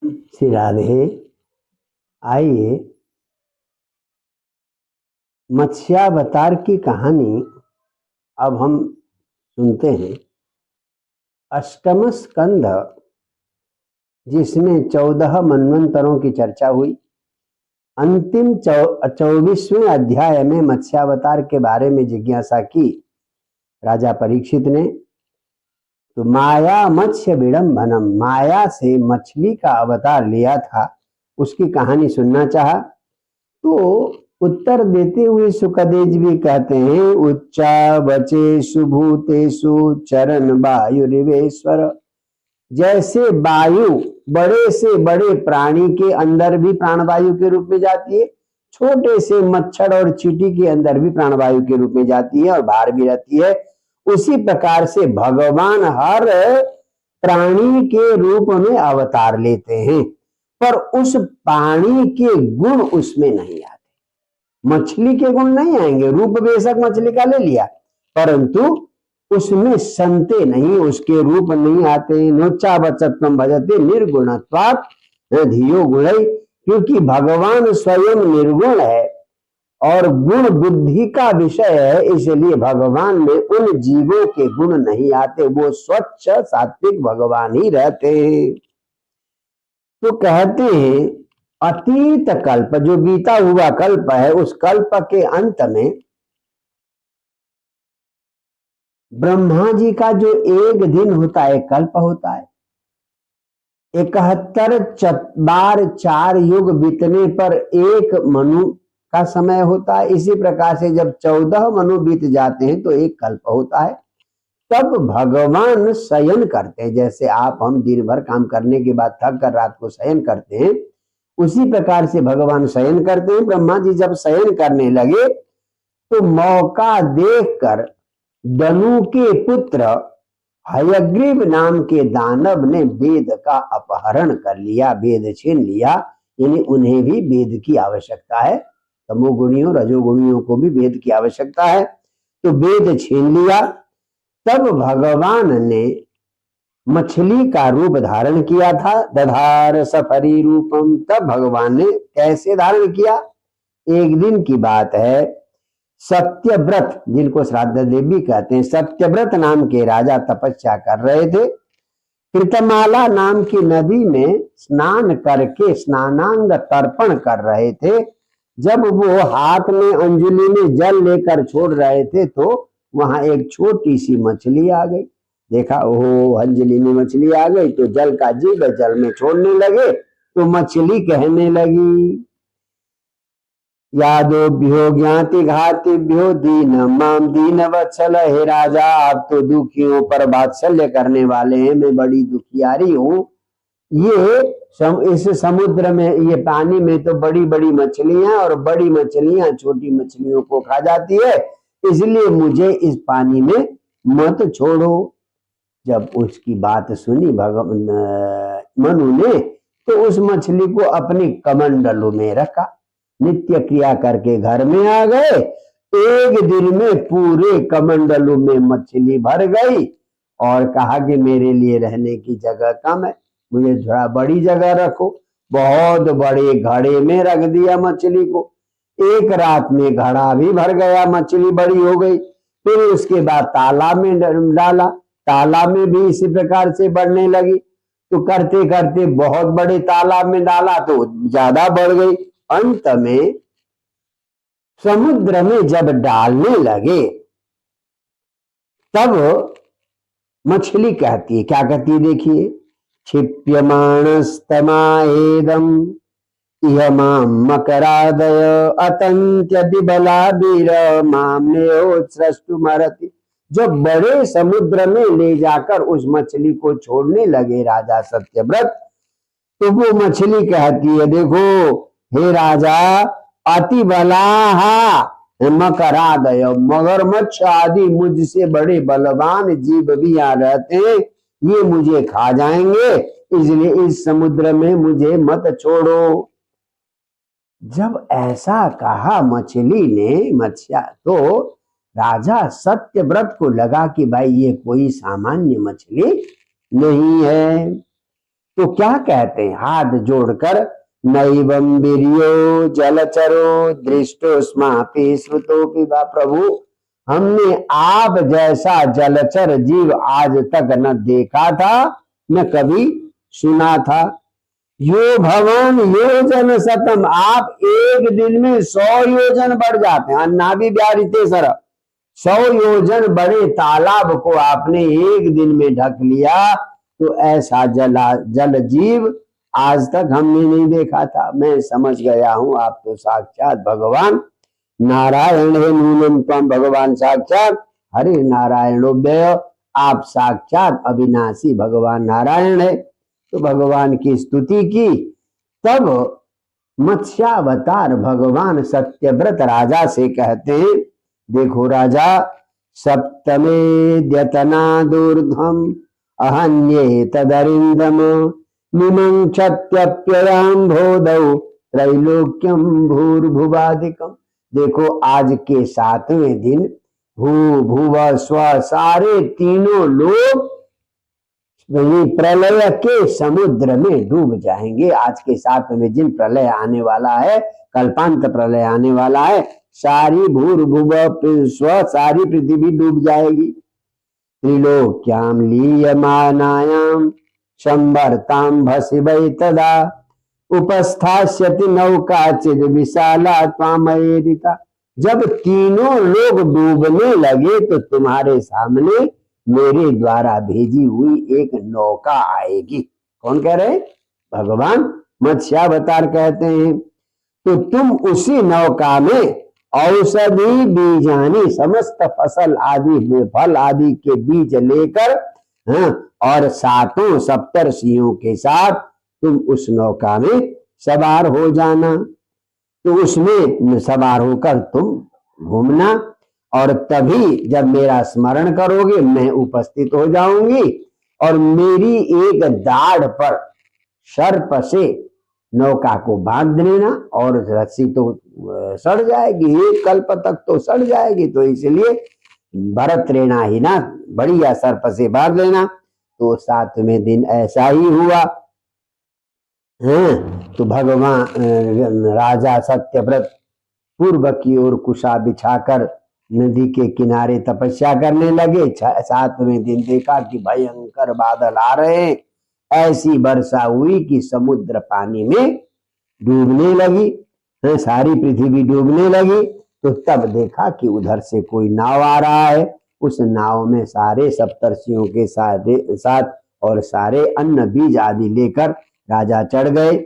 श्री राधे। आइए मत्स्यावतार की कहानी अब हम सुनते हैं। अष्टम स्कंद, जिसमें 14 मनवंतरों की चर्चा हुई। अंतिम 24वें अध्याय में मत्स्यावतार के बारे में जिज्ञासा की राजा परीक्षित ने। तो माया मत्स्य विडंबनम, माया से मछली का अवतार लिया था, उसकी कहानी सुनना चाहा। तो उत्तर देते हुए सुखदेव भी कहते हैं, उच्चा वचेषु भूतेषु चरण वायुरिवेश्वर। जैसे वायु बड़े से बड़े प्राणी के अंदर भी प्राणवायु के रूप में जाती है, छोटे से मच्छर और चींटी के अंदर भी प्राणवायु के रूप में जाती है और बाहर भी रहती है, उसी प्रकार से भगवान हर प्राणी के रूप में अवतार लेते हैं, पर उस प्राणी के गुण उसमें नहीं आते। मछली के गुण नहीं आएंगे, रूप बेशक मछली का ले लिया, परंतु उसमें संते नहीं, उसके रूप नहीं आते। नोचा वचत्वम भजते निर्गुणत्वात् धियो गुणै, क्योंकि भगवान स्वयं निर्गुण है और गुण बुद्धि का विषय है, इसलिए भगवान में उन जीवों के गुण नहीं आते, वो स्वच्छ सात्विक भगवान ही रहते हैं। तो कहते हैं अतीत कल्प, जो बीता हुआ कल्प है, उस कल्प के अंत में ब्रह्मा जी का जो एक दिन होता है, कल्प होता है। 71 बार 4 युग बीतने पर एक मनु का समय होता है। इसी प्रकार से जब 14 मनु बीत जाते हैं तो एक कल्प होता है। तब भगवान शयन करते हैं, जैसे आप हम दिन भर काम करने के बाद थक कर रात को शयन करते हैं, उसी प्रकार से भगवान शयन करते हैं। ब्रह्मा जी जब शयन करने लगे तो मौका देखकर दनु के पुत्र हयग्रीव नाम के दानव ने वेद का अपहरण कर लिया, वेद छीन लिया। यानी उन्हें भी वेद की आवश्यकता है, तमोगुणियों रजोगुणियों को भी वेद की आवश्यकता है, तो वेद छीन लिया। तब भगवान ने मछली का रूप धारण किया था, दधार सफरी रूपम। तब भगवान ने कैसे धारण किया? एक दिन की बात है, सत्यव्रत, जिनको श्राद्ध देवी कहते हैं, सत्यव्रत नाम के राजा तपस्या कर रहे थे। कृतमाला नाम की नदी में स्नान करके स्नानांग तर्पण कर रहे थे। जब वो हाथ में अंजलि में जल लेकर छोड़ रहे थे तो वहां एक छोटी सी मछली आ गई। देखा, ओहो अंजलि में मछली आ गई, तो जल का जीव जल में छोड़ने लगे। तो मछली कहने लगी, यादोभ्यो ज्ञाति घातिभ्यो दीन माम दीन वत्सल। हे राजा, आप तो दुखियों पर वात्सल्य करने वाले हैं, मैं बड़ी दुखियारी हूँ। इस समुद्र में, ये पानी में तो बड़ी बड़ी मछलियां, और बड़ी मछलियां छोटी मछलियों को खा जाती है, इसलिए मुझे इस पानी में मत छोड़ो। जब उसकी बात सुनी भगवान मनु ने, तो उस मछली को अपने कमंडलों में रखा, नित्य क्रिया करके घर में आ गए। एक दिन में पूरे कमंडलों में मछली भर गई और कहा कि मेरे लिए रहने की जगह कम है, मुझे थोड़ा बड़ी जगह रखो। बहुत बड़े घड़े में रख दिया मछली को। एक रात में घड़ा भी भर गया, मछली बड़ी हो गई। फिर उसके बाद तालाब में डाला, तालाब में भी इसी प्रकार से बढ़ने लगी। तो करते करते बहुत बड़े तालाब में डाला तो ज्यादा बढ़ गई। अंत में समुद्र में जब डालने लगे, तब मछली कहती है, क्या कहती है देखिए, क्षिप्यमाणस्तमाएदम इह माम मकरादय अतंत्य दिबला वीर माम्यो सृष्टुमरति। जो बड़े समुद्र में ले जाकर उस मछली को छोड़ने लगे राजा सत्यव्रत, तो वो मछली कहती है, देखो हे राजा, अति बलाहा मकरादय, मगरमच्छ आदि मुझसे बड़े बलवान जीव भी यहाँ रहते हैं, ये मुझे खा जाएंगे, इसलिए इस समुद्र में मुझे मत छोड़ो। जब ऐसा कहा मछली ने, मत्स्या, तो राजा सत्यव्रत को लगा कि भाई ये कोई सामान्य मछली नहीं है। तो क्या कहते हैं, हाथ जोड़कर, नैवं वीर्यो जलचरो दृष्टोस्मापि स्मृतोपि वा। प्रभु, हमने आप जैसा जलचर जीव आज तक न देखा था न कभी सुना था। यो भवन योजन शतम, आप एक दिन में 100 योजन बढ़ जाते हैं। अन्नाभि व्याहृते सर, 100 योजन बड़े तालाब को आपने एक दिन में ढक लिया। तो ऐसा जल जीव आज तक हमने नहीं देखा था। मैं समझ गया हूं आप तो साक्षात भगवान नारायण है। नूनम त्वम, भगवान साक्षात हरे नारायणोदय, आप साक्षात अविनाशी भगवान नारायण है। तो भगवान की स्तुति की। तब मत्स्यावतार भगवान सत्यव्रत राजा से कहते हैं, देखो राजा, सप्तमे द्यतनादूर्ध्वम अहन्ये तदरिंदम निमंक्षत्यप्ययाम्भोदौ त्रैलोक्यम भूर्भुवादिकम। देखो आज के 7वें दिन भू भुव स्व सारे तीनों लोग प्रलय के समुद्र में डूब जाएंगे। आज के 7वें दिन प्रलय आने वाला है, कल्पांत प्रलय आने वाला है। सारी भूर्भुव स्व सारी पृथ्वी डूब जाएगी। त्रिलोक्याम लीयमानायाम संवर्ताम भसिवै तदा उपस्थास्यति नौका चिद विशाला त्वामयेरिता। जब तीनों लोग डूबने लगे तो तुम्हारे सामने मेरे द्वारा भेजी हुई एक नौका आएगी। कौन कह रहे? भगवान मत्स्यावतार कहते हैं। तो तुम उसी नौका में औषधि बीजानी, समस्त फसल आदि में फल आदि के बीज लेकर, और 7 सप्तर्षियों के साथ तुम उस नौका में सवार हो जाना। तो उसमें सवार होकर तुम घूमना, और तभी जब मेरा स्मरण करोगे मैं उपस्थित हो जाऊंगी, और मेरी एक दाढ़ पर सर्प से नौका को बांध लेना, और रस्सी तो सड़ जाएगी, एक कल्प तक तो सड़ जाएगी। तो इसलिए भरत रेणा ही ना, बढ़िया सर्प से बांध लेना। तो 7वें दिन ऐसा ही हुआ। तो भगवान राजा सत्यव्रत पूर्व की ओर कुशा बिछाकर नदी के किनारे तपस्या करने लगे। 7वें दिन देखा कि भयंकर बादल आ रहे हैं। ऐसी वर्षा हुई कि समुद्र पानी में डूबने लगी, सारी पृथ्वी डूबने लगी। तो तब देखा कि उधर से कोई नाव आ रहा है। उस नाव में सारे सप्तर्षियों के साथ और सारे अन्न बीज आदि लेकर राजा चढ़ गए।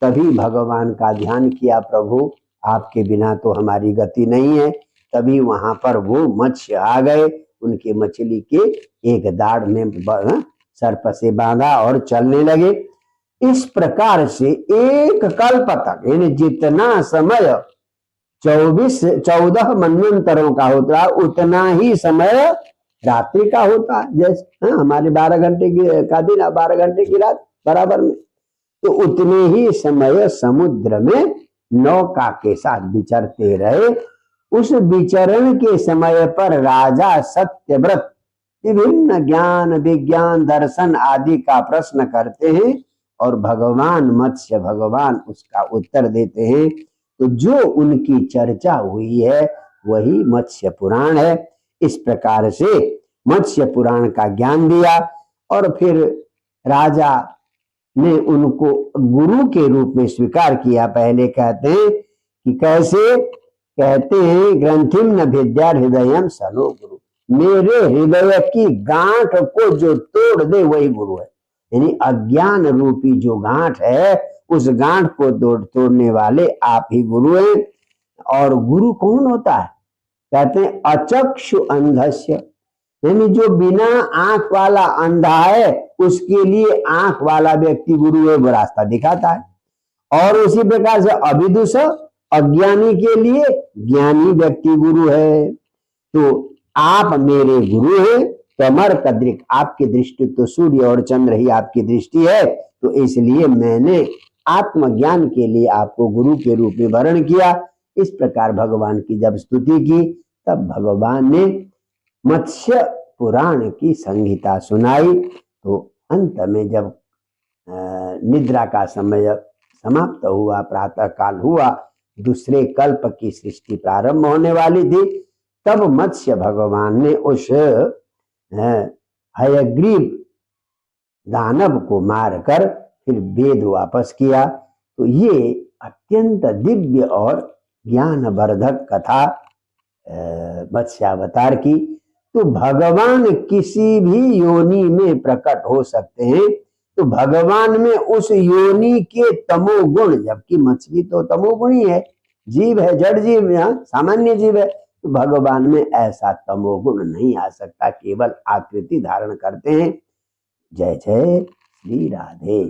तभी भगवान का ध्यान किया, प्रभु आपके बिना तो हमारी गति नहीं है। तभी वहां पर वो मत्स्य आ गए, उनके मछली के एक दाढ़ में सर्प से बांधा और चलने लगे। इस प्रकार से एक कल्प तक, यानी जितना समय 14 मनवंतरों का होता है उतना ही समय रात्रि का होता है। जैसे हमारे 12 घंटे का दिन, 12 घंटे की रात बराबर में। तो उतने ही समय समुद्र में नौका के साथ विचरते रहे। उस विचरण के समय पर राजा सत्यव्रत विभिन्न ज्ञान विज्ञान दर्शन आदि का प्रश्न करते हैं, और भगवान मत्स्य भगवान उसका उत्तर देते हैं। तो जो उनकी चर्चा हुई है वही मत्स्य पुराण है। इस प्रकार से मत्स्य पुराण का ज्ञान दिया, और फिर राजा ने उनको गुरु के रूप में स्वीकार किया। पहले कहते हैं कि कैसे, कहते हैं ग्रंथिम न भिद्या हृदयम सनो गुरु, मेरे हृदय की गांठ को जो तोड़ दे वही गुरु है। यानी अज्ञान रूपी जो गांठ है उस गांठ को तोड़ने वाले आप ही गुरु हैं। और गुरु कौन होता है? कहते हैं अचक्षु अंधस्य, यानी जो बिना आंख वाला अंधा है उसके लिए आंख वाला व्यक्ति गुरु है, वो रास्ता दिखाता है। और उसी प्रकार से अविदुष अज्ञानी के लिए ज्ञानी व्यक्ति गुरु है। तो आप मेरे गुरु हैं। तमर कद्रिक, आपकी दृष्टि तो सूर्य और चंद्र ही आपकी दृष्टि है, तो इसलिए मैंने आत्मज्ञान के लिए आपको गुरु के रूप में वर्ण किया। इस प्रकार भगवान की जब स्तुति की तब भगवान ने मत्स्य पुराण की संहिता सुनाई। तो अंत में जब निद्रा का समय समाप्त हुआ, प्रातः काल हुआ, दूसरे कल्प की सृष्टि प्रारंभ होने वाली थी। तब मत्स्य भगवान ने उस हयग्रीव दानव को मारकर फिर वेद वापस किया। तो ये अत्यंत दिव्य और ज्ञानवर्धक कथा मत्स्यावतार की। तो भगवान किसी भी योनि में प्रकट हो सकते हैं। तो भगवान में उस योनि के तमोगुण, जबकि मछली तो तमोगुणी है, जीव है, जड़ जीव, सामान्य जीव है, तो भगवान में ऐसा तमोगुण नहीं आ सकता, केवल आकृति धारण करते हैं। जय जय श्री राधे।